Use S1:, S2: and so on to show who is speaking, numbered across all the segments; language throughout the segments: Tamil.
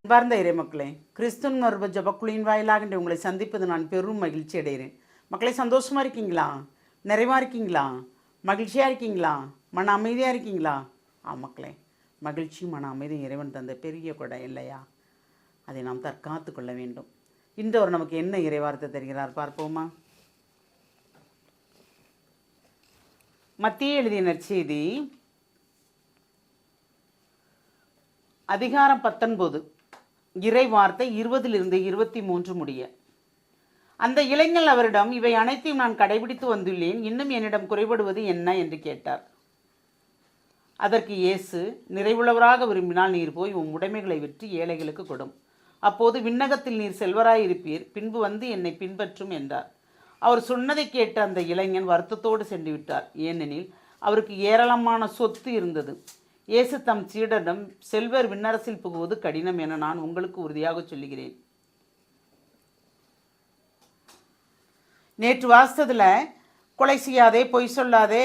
S1: அன்பார்ந்த இறைமக்களே, கிறிஸ்துவின் மறுப ஜபக்குழியின் வாயிலாக உங்களை சந்திப்பது நான் பெரும் மகிழ்ச்சி அடைகிறேன். மக்களை சந்தோஷமாக இருக்கீங்களா? நிறைவாக இருக்கீங்களா? மகிழ்ச்சியாக இருக்கீங்களா? மன அமைதியாக இருக்கீங்களா? மக்களே, மகிழ்ச்சி மன அமைதி இறைவன் தந்த பெரிய கொடை இல்லையா? அதை நாம் தற்காத்து கொள்ள வேண்டும். இன்று அவர் நமக்கு என்ன இறைவார்த்தை தருகிறார் பார்ப்போமா? மத்திய எழுதிய நற்செய்தி அதிகாரம் 19 இறை வார்த்தை 20 23 முடிய. அந்த இளைஞர் அவரிடம், இவை அனைத்தையும் நான் கடைபிடித்து வந்துள்ளேன், இன்னும் என்னிடம் குறைபடுவது என்ன என்று கேட்டார். அதற்கு இயேசு, நிறைவுள்ளவராக விரும்பினால் நீர் போய் உம் உடைமைகளை விற்று ஏழைகளுக்கு கொடும், அப்போது விண்ணகத்தில் நீர் செல்வராயிருப்பீர், பின்பு வந்து என்னை பின்பற்றும் என்றார். அவர் சொன்னதை கேட்ட அந்த இளைஞன் வருத்தத்தோடு சென்று விட்டார், ஏனெனில் அவருக்கு ஏராளமான சொத்து இருந்தது. இயேசு தம் சீடரிடம், செல்வர் விண்ணரசில் புகுவது கடினம் என நான் உங்களுக்கு உறுதியாக சொல்லுகிறேன். நேற்று வாசத்தில் கொலை செய்யாதே, பொய் சொல்லாதே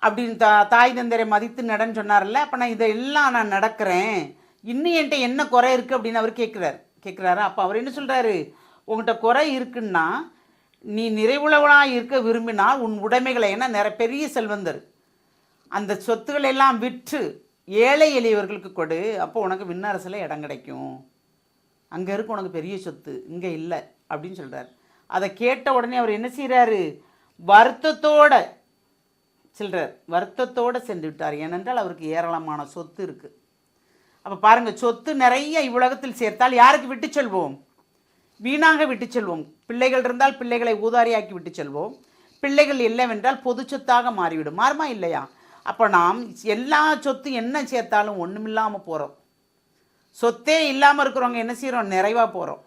S1: அப்படின்னு தாய் தந்தரை மதித்து நடன்னு சொன்னார்ல. அப்போ நான் இதெல்லாம் நான் நடக்கிறேன், இன்னும் என்கிட்ட என்ன குறை இருக்குது அப்படின்னு அவர் கேட்குறாரு. அப்போ அவர் என்ன சொல்கிறாரு? உங்கள்கிட்ட குறை இருக்குன்னா நீ நிறைவுள்ளவனாக இருக்க விரும்பினால் உன் உடைமைகளை, ஏன்னா பெரிய செல்வந்தர், அந்த சொத்துக்களை எல்லாம் விற்று ஏழை எளியவர்களுக்கு கொடு, அப்போ உனக்கு விண்ணரசில் இடம் கிடைக்கும். அங்கே இருக்கு உனக்கு பெரிய சொத்து, இங்கே இல்லை அப்படின்னு சொல்கிறார். அதை கேட்ட உடனே அவர் என்ன செய்கிறாரு? வருத்தத்தோடு சென்று விட்டார். ஏனென்றால் அவருக்கு ஏராளமான சொத்து இருக்குது. அப்போ பாருங்கள், சொத்து நிறைய இவ்வுலகத்தில் சேர்த்தால் யாருக்கு விட்டு செல்வோம்? வீணாக விட்டு செல்வோம். பிள்ளைகள் இருந்தால் பிள்ளைகளை ஊதாரியாக்கி விட்டு செல்வோம். பிள்ளைகள் இல்லைவென்றால் பொது சொத்தாக மாறிவிடும். மாறுமா இல்லையா? அப்போ நாம் எல்லா சொத்து என்ன சேர்த்தாலும் ஒன்றுமில்லாமல் போகிறோம். சொத்தே இல்லாமல் இருக்கிறவங்க என்ன செய்கிறோம்? நிறைவாக போகிறோம்.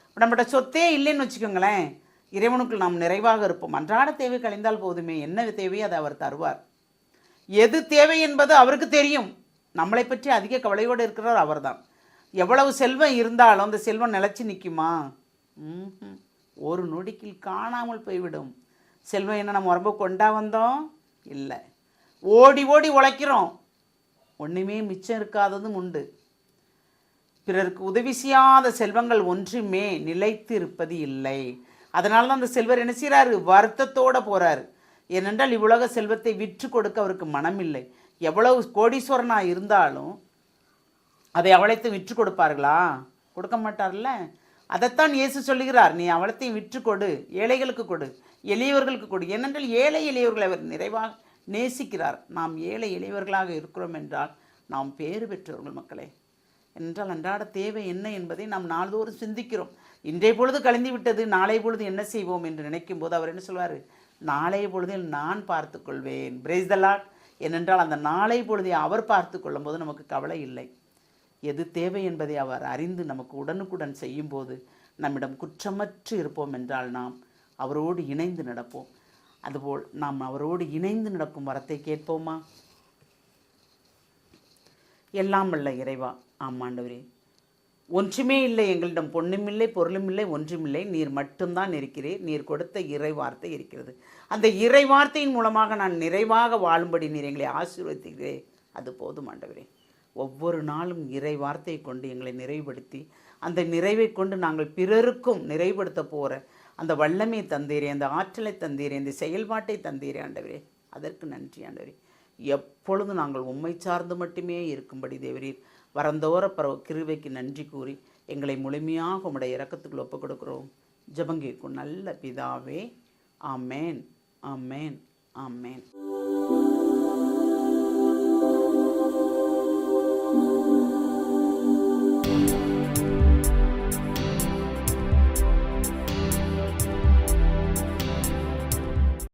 S1: இப்போ நம்மகிட்ட சொத்தே இல்லைன்னு வச்சுக்கோங்களேன், இறைவனுக்குள் நாம் நிறைவாக இருப்போம். அன்றாட தேவை கழிந்தால் போதுமே, என்ன தேவையோ அதை அவர் தருவார். எது தேவை என்பது அவருக்கு தெரியும். நம்மளை பற்றி அதிக கவலையோடு இருக்கிறவர் அவர் தான். எவ்வளவு செல்வம் இருந்தாலும் அந்த செல்வம் நிலச்சி நிற்குமா? ஒரு நொடிக்கில் காணாமல் போய்விடும். செல்வம் என்ன நம்ம ரொம்ப கொண்டா வந்தோம்? இல்லை, ஓடி ஓடி உழைக்கிறோம், ஒன்றுமே மிச்சம் இருக்காததும் உண்டு. பிறருக்கு உதவி செய்யாத செல்வங்கள் ஒன்றுமே நிலைத்து இருப்பது இல்லை. அதனால தான் அந்த செல்வர் என்ன செய்கிறாரு? வருத்தத்தோடு போகிறாரு. ஏனென்றால் இவ்வுலக செல்வத்தை விற்று கொடுக்க அவருக்கு மனம் இல்லை. எவ்வளவு கோடீஸ்வரனாக இருந்தாலும் அதை அவளைத்து விற்று கொடுப்பார்களா? கொடுக்க மாட்டார்ல. அதைத்தான் இயேசு சொல்லுகிறார், நீ அவளத்தையும் விற்று கொடு, ஏழைகளுக்கு கொடு, எளியவர்களுக்கு கொடு. ஏனென்றால் ஏழை எளியவர்களை அவர் நிறைவாக நேசிக்கிறார். நாம் ஏழை எளியவர்களாக இருக்கிறோம் என்றால் நாம் பேறு பெற்றவர்கள் மக்களே. என்றால் அன்றாட தேவை என்ன என்பதை நாம் நாள்தோறும் சிந்திக்கிறோம். இன்றைய பொழுது கழிந்து விட்டது, நாளைய பொழுது என்ன செய்வோம் என்று நினைக்கும் போது அவர் என்ன சொல்வார்? நாளைய பொழுதில் நான் பார்த்து கொள்வேன். Praise the Lord. ஏனென்றால் அந்த நாளைய பொழுதை அவர் பார்த்து கொள்ளும் போது நமக்கு கவலை இல்லை. எது தேவை என்பதை அவர் அறிந்து நமக்கு உடனுக்குடன் செய்யும்போது நம்மிடம் குற்றமற்று இருப்போம் என்றால் நாம் அவரோடு இணைந்து நடப்போம். அதுபோல் நாம் அவரோடு இணைந்து நடக்கும் வரத்தை கேட்போமா? எல்லாம் வல்ல இறைவா, ஆமாண்டவரே, ஒன்றுமே இல்லை எங்களிடம், பொண்ணுமில்லை பொருளுமில்லை ஒன்றுமில்லை, நீர் மட்டும்தான் இருக்கிறீர். நீர் கொடுத்த இறை வார்த்தை இருக்கிறது. அந்த இறை வார்த்தையின் மூலமாக நான் நிறைவாக வாழும்படி நீர் எங்களை ஆசீர்வதிக்கிறே. அது போதும் ஆண்டவரே. ஒவ்வொரு நாளும் இறை வார்த்தையை கொண்டு எங்களை நிறைவுபடுத்தி அந்த நிறைவை கொண்டு நாங்கள் பிறருக்கும் நிறைவுபடுத்த போகிற அந்த வல்லமை தந்தீரே, அந்த ஆற்றலை தந்தீரே, இந்த செயல்பாட்டை தந்தீரே ஆண்டவரே. அதற்கு நன்றி ஆண்டவரே. எப்பொழுதும் நாங்கள் உம்மை சார்ந்து மட்டுமே இருக்கும்படி தேவரீர் வரந்தோற கிருபைக்கு நன்றி கூறி எங்களை முழுமையாக உம்முடைய இரக்கத்துக்குள் ஒப்புக் கொடுக்கிறோம். ஜெபங்கேற்கும் நல்ல பிதாவே. ஆமேன், ஆமேன், ஆமேன்.